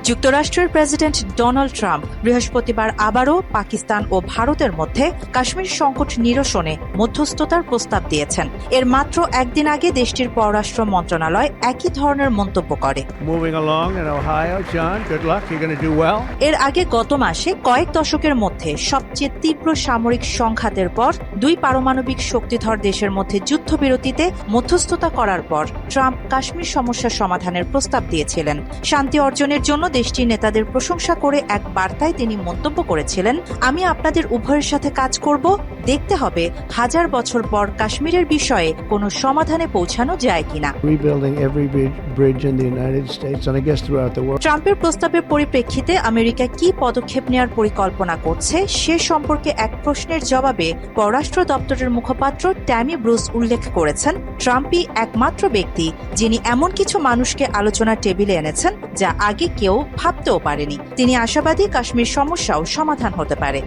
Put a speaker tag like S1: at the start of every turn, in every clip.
S1: যুক্তরাষ্ট্রের president Donald Trump বৃহস্পতিবার আবারও পাকিস্তান ও ভারতের মধ্যে কাশ্মীর সংকট নিরসনে মধ্যস্থতার প্রস্তাব দিয়েছেন। এর মাত্র একদিন আগে দেশটির পররাষ্ট্র মন্ত্রণালয় একই ধরনের মন্তব্য করে। এর আগে গত মাসে কয়েক দশকের মধ্যে সবচেয়ে তীব্র সামরিক সংঘাতের পর দুই পারমাণবিক শক্তিধর দেশের মধ্যে যুদ্ধবিরতিতে মধ্যস্থতা করার পর ট্রাম্প কাশ্মীর সমস্যা সমাধানের প্রস্তাব দিয়েছিলেন। শান্তি অর্জনের জন্য দেশটির নেতাদের প্রশংসা করে এক বার্তায় তিনি মন্তব্য করেছিলেন, আমি আপনাদের উভয়ের সাথে কাজ করব, দেখতে হবে হাজার বছর পর কাশ্মীরের বিষয়ে কোনো সমাধানে পৌঁছানো যায় কিনা। ট্রাম্পের প্রস্তাবের পরিপ্রেক্ষিতে আমেরিকা কি পদক্ষেপ নেওয়ার পরিকল্পনা করছে সে সম্পর্কে এক প্রশ্নের জবাবে পররাষ্ট্র দপ্তরের মুখপাত্র ট্যামি ব্রুস উল্লেখ করেছেন, ট্রাম্পই একমাত্র ব্যক্তি যিনি এমন কিছু মানুষকে আলোচনার টেবিলে এনেছেন যা আগে কেউ ভাবতেও পারেনি। তিনি আশাবাদী কাশ্মীর সমস্যাও সমাধান হতে পারে।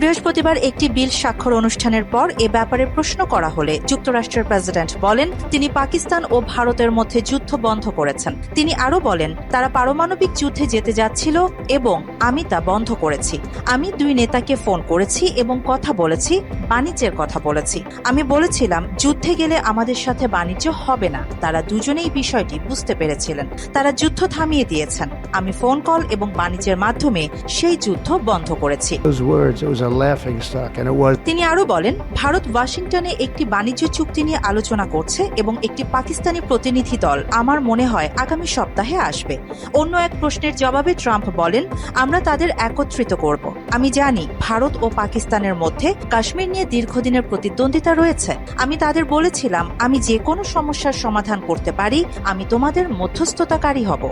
S1: বৃহস্পতিবার একটি বিল স্বাক্ষর অনুষ্ঠানের পর এ ব্যাপারে প্রশ্ন করা হলে যুক্তরাষ্ট্রের প্রেসিডেন্ট বলেন, তিনি পাকিস্তান ও ভারতের মধ্যে যুদ্ধ বন্ধ করেছেন। তিনি আরও বলেন, তারা পারমাণবিক যুদ্ধে যেতে যাচ্ছিল এবং আমি তা বন্ধ করেছি। আমি দুই নেতাকে ফোন করেছি এবং কথা বলেছি, বাণিজ্যের কথা বলেছি। আমি বলেছিলাম যুদ্ধে গেলে আমাদের সাথে বাণিজ্য হবে না। তারা দুজনেই বিষয়টি বুঝতে পেরেছিলেন। তারা যুদ্ধ থামিয়ে দিয়েছেন। আমি ফোন কল এবং বাণিজ্যের মাধ্যমে সেই যুদ্ধ বন্ধ করেছি। তিনি আরো বলেন, ভারত ওয়াশিংটনে একটি বাণিজ্য চুক্তি নিয়ে আলোচনা করছে এবং একটি পাকিস্তানি প্রতিনিধি দল আমার মনে হয় আগামী সপ্তাহে আসবে। অন্য এক প্রশ্নের জবাবে ট্রাম্প বলেন, আমরা তাদের একত্রিত করব। আমি জানি ভারত ও পাকিস্তানের মধ্যে কাশ্মীর নিয়ে দীর্ঘদিনের প্রতিদ্বন্দ্বিতা রয়েছে। আমি তাদের বলেছিলাম, আমি যে কোনো সমস্যার সমাধান করতে পারি, আমি তোমাদের মধ্যস্থতাকারী হব।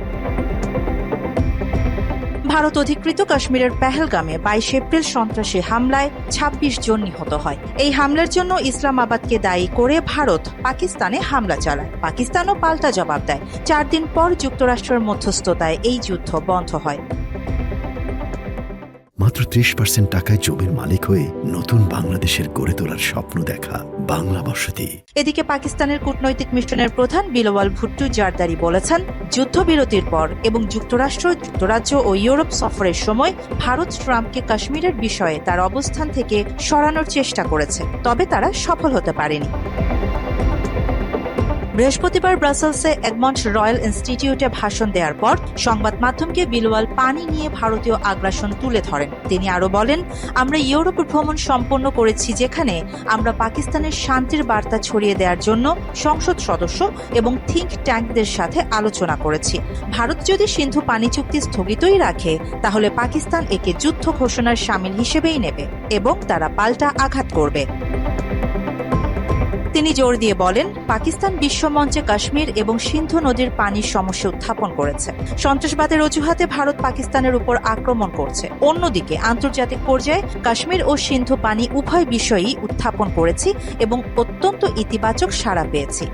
S1: ভারত অধিকৃত কাশ্মীরের পেহেলগামে 22 এপ্রিল সন্ত্রাসী হামলায় 26 জন নিহত হয়। এই হামলার জন্য ইসলামাবাদকে দায়ী করে ভারত পাকিস্তানে হামলা চালায়। পাকিস্তানও পাল্টা জবাব দেয়। 4 দিন পর যুক্তরাষ্ট্রের মধ্যস্থতায় এই যুদ্ধ বন্ধ হয়।
S2: মাত্র 30% টাকায় জমির মালিক হয়ে নতুন বাংলাদেশের গড়ে তোলার স্বপ্ন দেখা বাংলা বসতি।
S1: এদিকে পাকিস্তানের কূটনৈতিক মিশনের প্রধান বিলওয়াল ভুট্টো জারদারি বলেছেন, যুদ্ধবিরতির পর এবং যুক্তরাজ্য ও ইউরোপ সফরের সময় ভারত ট্রাম্পকে কাশ্মীরের বিষয়ে তার অবস্থান থেকে সরানোর চেষ্টা করেছে, তবে তারা সফল হতে পারেনি। বৃহস্পতিবার ব্রাসেলসে এগমন্ট রয়্যাল ইনস্টিটিউটে ভাষণ দেওয়ার পর সংবাদ মাধ্যমকে বিলওয়াল পানি নিয়ে ভারতীয় আগ্রাসন তুলে ধরেন। তিনি আরও বলেন, আমরা ইউরোপ ভ্রমণ সম্পন্ন করেছি যেখানে আমরা পাকিস্তানের শান্তির বার্তা ছড়িয়ে দেওয়ার জন্য সংসদ সদস্য এবং থিঙ্ক ট্যাঙ্কদের সাথে আলোচনা করেছি। ভারত যদি সিন্ধু পানি চুক্তি স্থগিতই রাখে তাহলে পাকিস্তান একে যুদ্ধ ঘোষণার শামিল হিসেবেই নেবে এবং তারা পাল্টা আঘাত করবে। তিনি জোর দিয়ে বলেন, পাকিস্তান বিশ্বমঞ্চে কাশ্মীর এবং সিন্ধু নদীর পানির সমস্যা উত্থাপন করেছে। সন্ত্রাসবাদের অজুহাতে ভারত পাকিস্তানের উপর আক্রমণ করছে। অন্যদিকে আন্তর্জাতিক পর্যায়ে কাশ্মীর ও সিন্ধু পানি উভয় বিষয়ই উত্থাপন করেছি এবং অত্যন্ত ইতিবাচক সাড়া পেয়েছি।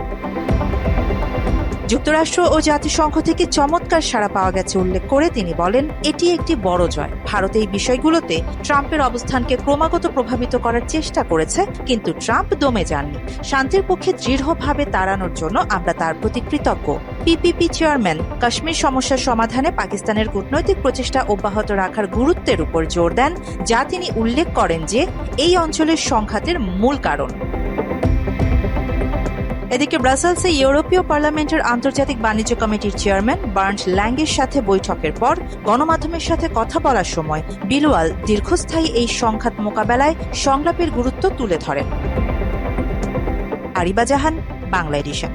S1: যুক্তরাষ্ট্র ও জাতিসংঘ থেকে চমৎকার সাড়া পাওয়া গেছে উল্লেখ করে তিনি বলেন, এটি একটি বড় জয়। ভারত এই বিষয়গুলোতে ট্রাম্পের অবস্থানকে ক্রমাগত প্রভাবিত করার চেষ্টা করেছে, কিন্তু ট্রাম্প দমে যাননি। শান্তির পক্ষে দৃঢ়ভাবে দাঁড়ানোর জন্য আমরা তার প্রতি কৃতজ্ঞ। পিপিপি চেয়ারম্যান কাশ্মীর সমস্যার সমাধানে পাকিস্তানের কূটনৈতিক প্রচেষ্টা অব্যাহত রাখার গুরুত্বের উপর জোর দেন, যা তিনি উল্লেখ করেন যে এই অঞ্চলের সংঘাতের মূল কারণ। এদিকে ব্রাসেলসে ইউরোপীয় পার্লামেন্টের আন্তর্জাতিক বাণিজ্য কমিটির চেয়ারম্যান বার্ন্ট ল্যাঙ্গের সাথে বৈঠকের পর গণমাধ্যমের সাথে কথা বলার সময় বিলওয়াল দীর্ঘস্থায়ী এই সংঘাত মোকাবেলায় সংলাপের গুরুত্ব তুলে ধরেন। আরিবা জাহান, বাংলা এডিশন।